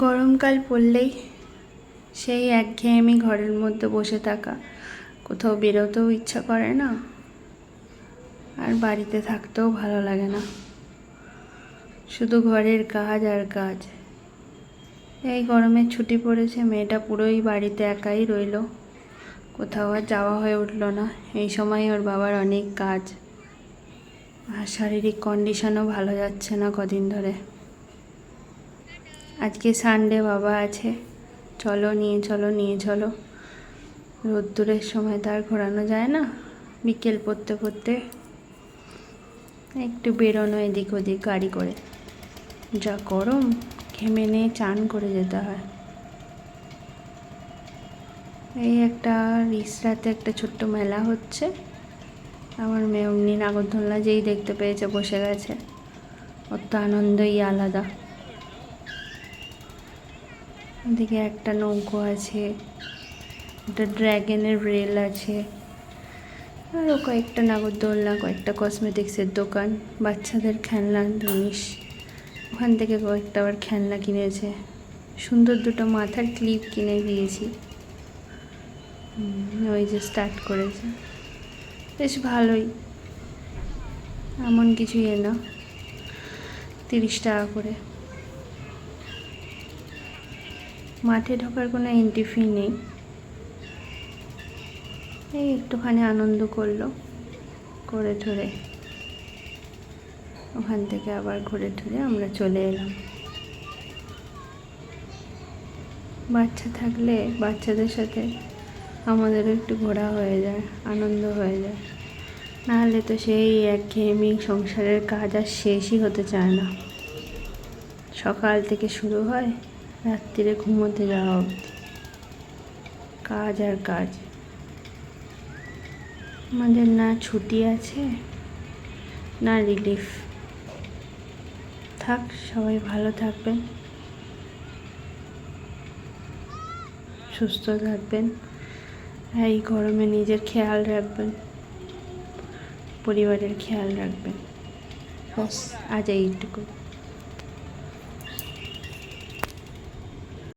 গরমকাল পড়লেই সেই একঘেয়েমি ঘরের মধ্যে বসে থাকা, কোথাও বেরোতেও ইচ্ছা করে না, আর বাড়িতে থাকতেও ভালো লাগে না, শুধু ঘরের কাজ আর কাজ। এই গরমের ছুটি পড়েছে, মেয়েটা পুরোই বাড়িতে একাই রইল, কোথাও আর যাওয়া হয়ে উঠল না। এই সময় ওর বাবার অনেক কাজ, আর শারীরিক কন্ডিশনও ভালো যাচ্ছে না কদিন ধরে। আজকে সানডে, বাবা আছে, চলো নিয়ে চলো নিয়ে চলো। রোদ্দুরের সময় তার ঘোরানো যায় না, বিকেল পড়তে পড়তে একটু বেরোনো এদিক ওদিক গাড়ি করে। যা গরম, ঘেমে নিয়ে চান করে যেতে হয়। এই একটা রিসরাতে একটা ছোট্ট মেলা হচ্ছে, আমার মেয়ে অমনি নাগরদোলনা যেই দেখতে পেয়েছে বসে গেছে, ওর তো আনন্দই আলাদা। ওদিকে একটা নৌকো আছে, একটা ড্র্যাগনের রেল আছে, আরও কয়েকটা নাগরদোলনা, কয়েকটা কসমেটিক্সের দোকান, বাচ্চাদের খেলনার জিনিস। ওখান থেকে কয়েকটা আবার খেলনা কিনেছে, সুন্দর দুটো মাথার ক্লিপ কিনে দিয়েছি। ওই যে স্টার্ট করেছে, বেশ ভালোই, এমন কিছু না, 30 টাকা করে। মাঠে ঢোকার কোনো এন্ট্রি ফি নেই, এই একটুখানি আনন্দ করলো, করে ঠরে ওখান থেকে আবার ঘুরে ঠুরে আমরা চলে এলাম। বাচ্চা থাকলে বাচ্চাদের সাথে আমাদেরও একটু ঘোরা হয়ে যায়, আনন্দ হয়ে যায়, নাহলে তো সেই একঘেয়েমি সংসারের কাজ আর শেষই হতে চায় না। সকাল থেকে শুরু হয়, রাত্রিরে ঘুমোতে যাওয়া অবধি কাজ আর কাজ। আমাদের না ছুটি আছে না রিলিফ। থাক, সবাই ভালো থাকবেন, সুস্থ থাকবেন, এই গরমে নিজের খেয়াল রাখবেন, পরিবারের খেয়াল রাখবেন। বাস আজ এইটুকু।